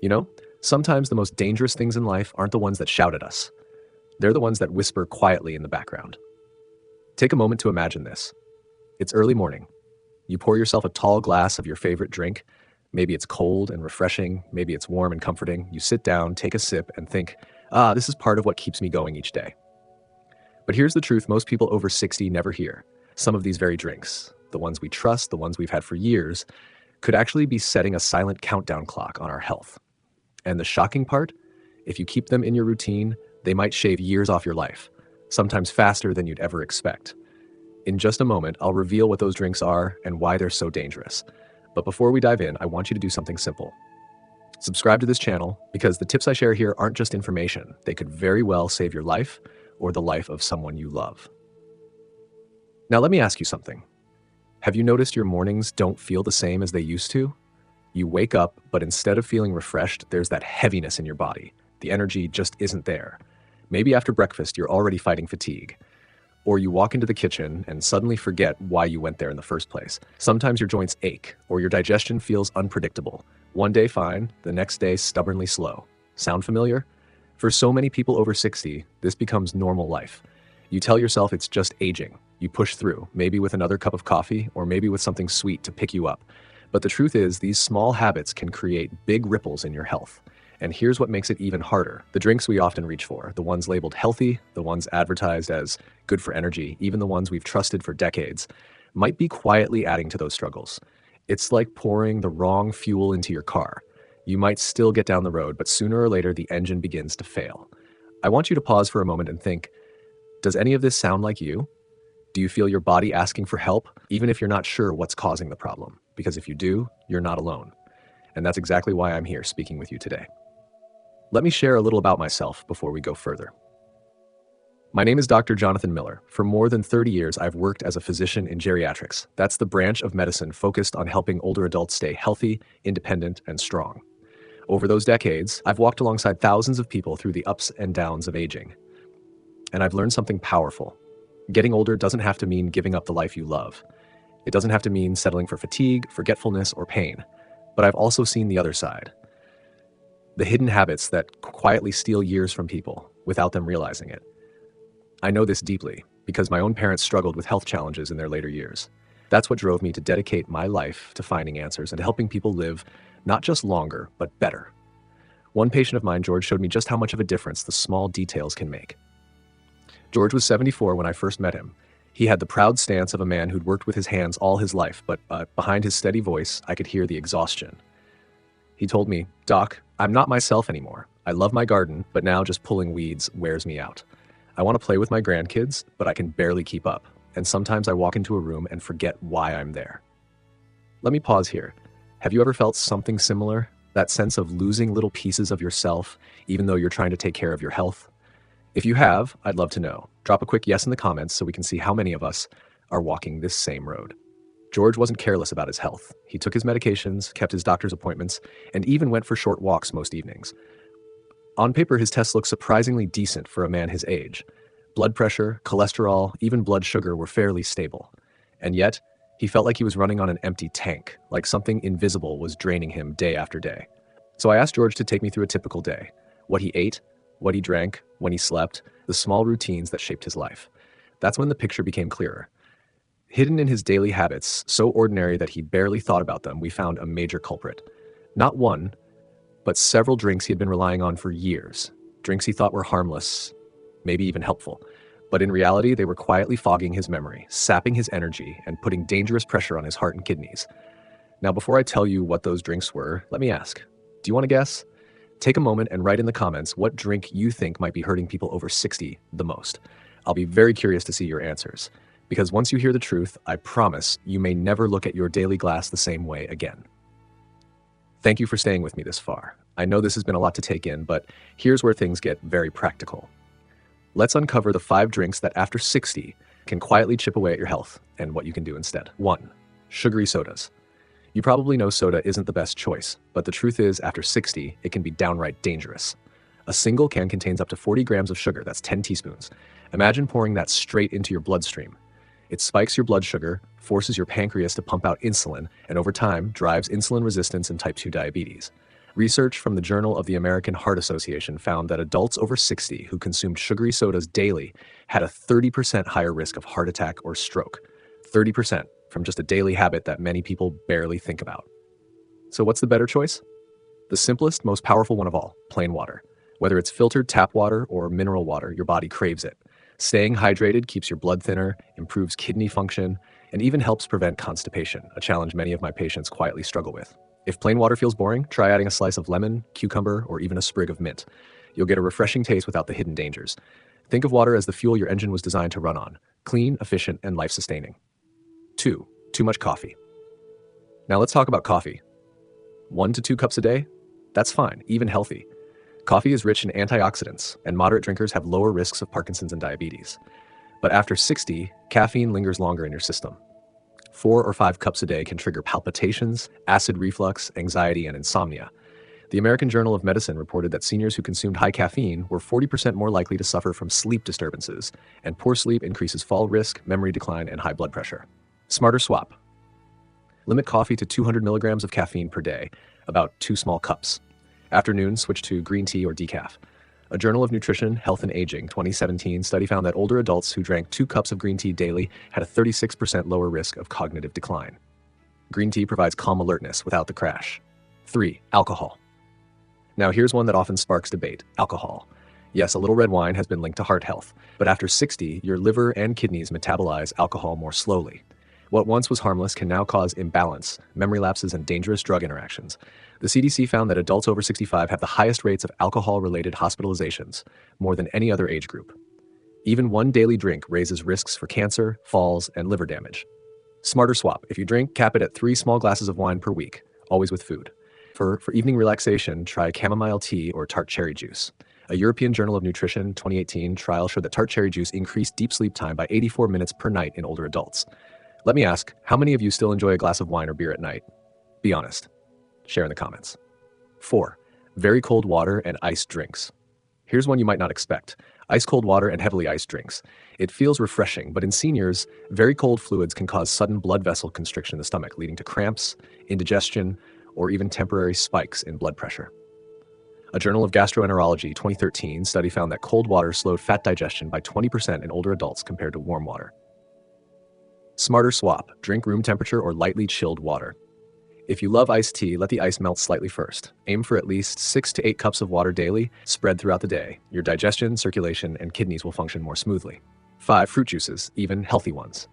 You know, sometimes the most dangerous things in life aren't the ones that shout at us. They're the ones that whisper quietly in the background. Take a moment to imagine this. It's early morning. You pour yourself a tall glass of your favorite drink. Maybe it's cold and refreshing. Maybe it's warm and comforting. You sit down, take a sip, and think, this is part of what keeps me going each day. But here's the truth most people over 60 never hear. Some of these very drinks, the ones we trust, the ones we've had for years, could actually be setting a silent countdown clock on our health. And the shocking part, if you keep them in your routine, they might shave years off your life, sometimes faster than you'd ever expect. In just a moment, I'll reveal what those drinks are and why they're so dangerous. But before we dive in, I want you to do something simple. Subscribe to this channel because the tips I share here aren't just information. They could very well save your life or the life of someone you love. Now let me ask you something. Have you noticed your mornings don't feel the same as they used to? You wake up, but instead of feeling refreshed, there's that heaviness in your body. The energy just isn't there. Maybe after breakfast, you're already fighting fatigue. Or you walk into the kitchen and suddenly forget why you went there in the first place. Sometimes your joints ache, or your digestion feels unpredictable. One day fine, the next day stubbornly slow. Sound familiar? For so many people over 60, this becomes normal life. You tell yourself it's just aging. You push through, maybe with another cup of coffee, or maybe with something sweet to pick you up. But the truth is, these small habits can create big ripples in your health. And here's what makes it even harder. The drinks we often reach for, the ones labeled healthy, the ones advertised as good for energy, even the ones we've trusted for decades, might be quietly adding to those struggles. It's like pouring the wrong fuel into your car. You might still get down the road, but sooner or later the engine begins to fail. I want you to pause for a moment and think, does any of this sound like you? Do you feel your body asking for help, even if you're not sure what's causing the problem? Because if you do, you're not alone. And that's exactly why I'm here speaking with you today. Let me share a little about myself before we go further. My name is Dr. Jonathan Miller. For more than 30 years, I've worked as a physician in geriatrics. That's the branch of medicine focused on helping older adults stay healthy, independent, and strong. Over those decades, I've walked alongside thousands of people through the ups and downs of aging. And I've learned something powerful. Getting older doesn't have to mean giving up the life you love. It doesn't have to mean settling for fatigue, forgetfulness, or pain. But I've also seen the other side. The hidden habits that quietly steal years from people without them realizing it. I know this deeply because my own parents struggled with health challenges in their later years. That's what drove me to dedicate my life to finding answers and to helping people live not just longer, but better. One patient of mine, George, showed me just how much of a difference the small details can make. George was 74 when I first met him. He had the proud stance of a man who'd worked with his hands all his life, but behind his steady voice, I could hear the exhaustion. He told me, "Doc, I'm not myself anymore. I love my garden, but now just pulling weeds wears me out. I want to play with my grandkids, but I can barely keep up. And sometimes I walk into a room and forget why I'm there." Let me pause here. Have you ever felt something similar? That sense of losing little pieces of yourself, even though you're trying to take care of your health? If you have, I'd love to know. Drop a quick yes in the comments so we can see how many of us are walking this same road. George wasn't careless about his health. He took his medications, kept his doctor's appointments, and even went for short walks most evenings. On paper, his tests looked surprisingly decent for a man his age. Blood pressure, cholesterol, even blood sugar were fairly stable. And yet, he felt like he was running on an empty tank, like something invisible was draining him day after day. So I asked George to take me through a typical day. What he ate, what he drank, when he slept, the small routines that shaped his life. That's when the picture became clearer. Hidden in his daily habits, so ordinary that he barely thought about them, we found a major culprit. Not one, but several drinks he had been relying on for years. Drinks he thought were harmless, maybe even helpful. But in reality, they were quietly fogging his memory, sapping his energy, and putting dangerous pressure on his heart and kidneys. Now, before I tell you what those drinks were, let me ask, do you want to guess? Take a moment and write in the comments what drink you think might be hurting people over 60 the most. I'll be very curious to see your answers. Because once you hear the truth, I promise you may never look at your daily glass the same way again. Thank you for staying with me this far. I know this has been a lot to take in, but here's where things get very practical. Let's uncover the 5 drinks that after 60 can quietly chip away at your health and what you can do instead. 1. Sugary sodas. You probably know soda isn't the best choice, but the truth is, after 60, it can be downright dangerous. A single can contains up to 40 grams of sugar, that's 10 teaspoons. Imagine pouring that straight into your bloodstream. It spikes your blood sugar, forces your pancreas to pump out insulin, and over time, drives insulin resistance and type 2 diabetes. Research from the Journal of the American Heart Association found that adults over 60 who consumed sugary sodas daily had a 30% higher risk of heart attack or stroke. 30% from just a daily habit that many people barely think about. So what's the better choice? The simplest, most powerful one of all, plain water. Whether it's filtered tap water or mineral water, your body craves it. Staying hydrated keeps your blood thinner, improves kidney function, and even helps prevent constipation, a challenge many of my patients quietly struggle with. If plain water feels boring, try adding a slice of lemon, cucumber, or even a sprig of mint. You'll get a refreshing taste without the hidden dangers. Think of water as the fuel your engine was designed to run on: clean, efficient, and life-sustaining. 2. Too much coffee. Now let's talk about coffee. 1 to 2 cups a day? That's fine, even healthy. Coffee is rich in antioxidants, and moderate drinkers have lower risks of Parkinson's and diabetes. But after 60, caffeine lingers longer in your system. 4 or 5 cups a day can trigger palpitations, acid reflux, anxiety, and insomnia. The American Journal of Medicine reported that seniors who consumed high caffeine were 40% more likely to suffer from sleep disturbances, and poor sleep increases fall risk, memory decline, and high blood pressure. Smarter swap. Limit coffee to 200 milligrams of caffeine per day, about 2 small cups. Afternoon, switch to green tea or decaf. A Journal of Nutrition, Health and Aging 2017 study found that older adults who drank 2 cups of green tea daily had a 36% lower risk of cognitive decline. Green tea provides calm alertness without the crash. 3. Alcohol. Now here's one that often sparks debate: alcohol. Yes, a little red wine has been linked to heart health, but after 60, your liver and kidneys metabolize alcohol more slowly. What once was harmless can now cause imbalance, memory lapses, and dangerous drug interactions. The CDC found that adults over 65 have the highest rates of alcohol-related hospitalizations, more than any other age group. Even one daily drink raises risks for cancer, falls, and liver damage. Smarter swap. If you drink, cap it at 3 small glasses of wine per week, always with food. For evening relaxation, try chamomile tea or tart cherry juice. A European Journal of Nutrition 2018 trial showed that tart cherry juice increased deep sleep time by 84 minutes per night in older adults. Let me ask, how many of you still enjoy a glass of wine or beer at night? Be honest. Share in the comments. 4. Very cold water and iced drinks. Here's one you might not expect: ice cold water and heavily iced drinks. It feels refreshing, but in seniors, very cold fluids can cause sudden blood vessel constriction in the stomach, leading to cramps, indigestion, or even temporary spikes in blood pressure. A Journal of Gastroenterology 2013 study found that cold water slowed fat digestion by 20% in older adults compared to warm water. Smarter swap. Drink room temperature or lightly chilled water. If you love iced tea, let the ice melt slightly first. Aim for at least 6 to 8 cups of water daily, spread throughout the day. Your digestion, circulation, and kidneys will function more smoothly. 5. Fruit juices, even healthy ones.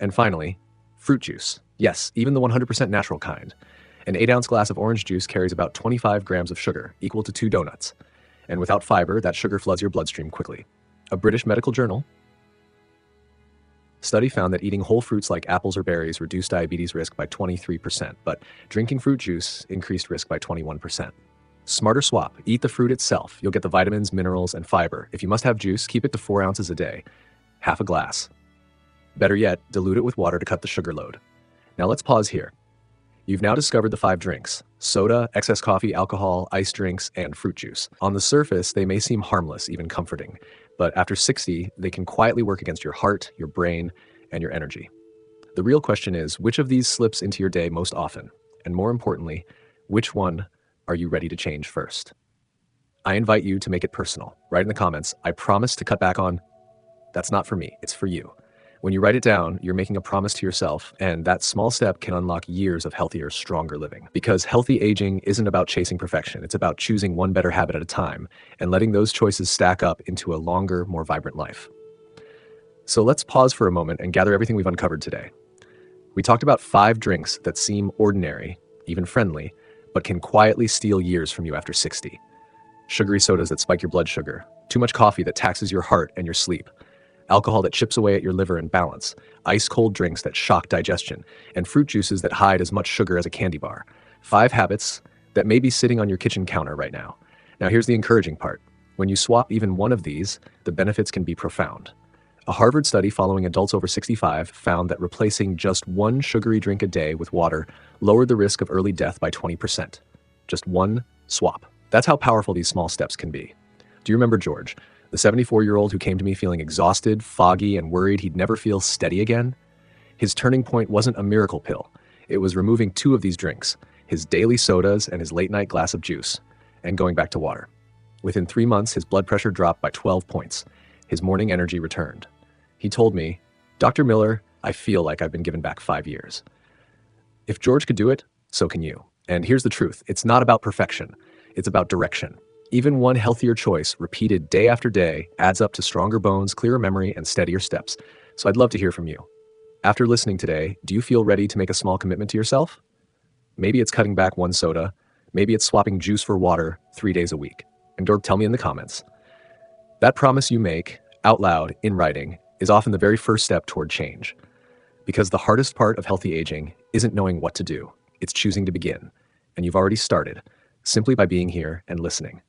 And finally, fruit juice. Yes, even the 100% natural kind. An 8-ounce glass of orange juice carries about 25 grams of sugar, equal to 2 donuts. And without fiber, that sugar floods your bloodstream quickly. A British medical journal study found that eating whole fruits like apples or berries reduced diabetes risk by 23%, but drinking fruit juice increased risk by 21%. Smarter swap. Eat the fruit itself. You'll get the vitamins, minerals, and fiber. If you must have juice, keep it to 4 ounces a day, half a glass. Better yet, dilute it with water to cut the sugar load. Now let's pause here. You've now discovered the 5 drinks: soda, excess coffee, alcohol, iced drinks, and fruit juice. On the surface, they may seem harmless, even comforting, but after 60, they can quietly work against your heart, your brain, and your energy. The real question is, which of these slips into your day most often? And more importantly, which one are you ready to change first? I invite you to make it personal. Write in the comments, "I promise to cut back on..." That's not for me, it's for you. When you write it down, you're making a promise to yourself, and that small step can unlock years of healthier, stronger living. Because healthy aging isn't about chasing perfection, it's about choosing one better habit at a time, and letting those choices stack up into a longer, more vibrant life. So let's pause for a moment and gather everything we've uncovered today. We talked about 5 drinks that seem ordinary, even friendly, but can quietly steal years from you after 60. Sugary sodas that spike your blood sugar, too much coffee that taxes your heart and your sleep, alcohol that chips away at your liver and balance, ice-cold drinks that shock digestion, and fruit juices that hide as much sugar as a candy bar. 5 habits that may be sitting on your kitchen counter right now. Now here's the encouraging part. When you swap even one of these, the benefits can be profound. A Harvard study following adults over 65 found that replacing just 1 sugary drink a day with water lowered the risk of early death by 20%. Just 1 swap. That's how powerful these small steps can be. Do you remember George, the 74-year-old who came to me feeling exhausted, foggy, and worried he'd never feel steady again? His turning point wasn't a miracle pill. It was removing 2 of these drinks. his daily sodas and his late night glass of juice, and going back to water. Within 3 months, his blood pressure dropped by 12 points. His morning energy returned. He told me, "Dr. Miller, I feel like I've been given back 5 years." If George could do it, so can you. And here's the truth. It's not about perfection. It's about direction. Even one healthier choice, repeated day after day, adds up to stronger bones, clearer memory, and steadier steps. So I'd love to hear from you. After listening today, do you feel ready to make a small commitment to yourself? Maybe it's cutting back one soda. Maybe it's swapping juice for water 3 days a week. And or tell me in the comments. That promise you make, out loud, in writing, is often the very first step toward change. Because the hardest part of healthy aging isn't knowing what to do. It's choosing to begin. And you've already started, simply by being here and listening.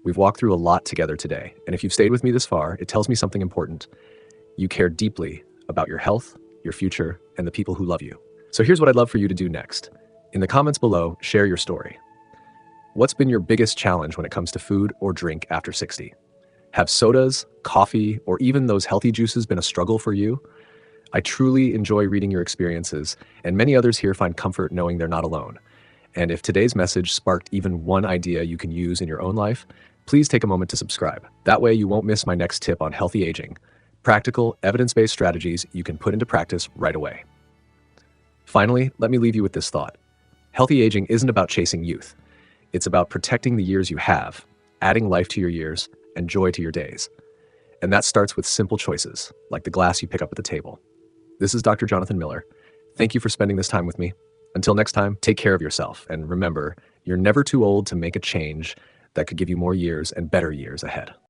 We've walked through a lot together today, and if you've stayed with me this far, it tells me something important. You care deeply about your health, your future, and the people who love you. So here's what I'd love for you to do next. In the comments below, share your story. What's been your biggest challenge when it comes to food or drink after 60? Have sodas, coffee, or even those healthy juices been a struggle for you? I truly enjoy reading your experiences, and many others here find comfort knowing they're not alone. And if today's message sparked even one idea you can use in your own life, please take a moment to subscribe. That way you won't miss my next tip on healthy aging. Practical, evidence-based strategies you can put into practice right away. Finally, let me leave you with this thought. Healthy aging isn't about chasing youth. It's about protecting the years you have, adding life to your years, and joy to your days. And that starts with simple choices, like the glass you pick up at the table. This is Dr. Jonathan Miller. Thank you for spending this time with me. Until next time, take care of yourself, and remember, you're never too old to make a change that could give you more years and better years ahead.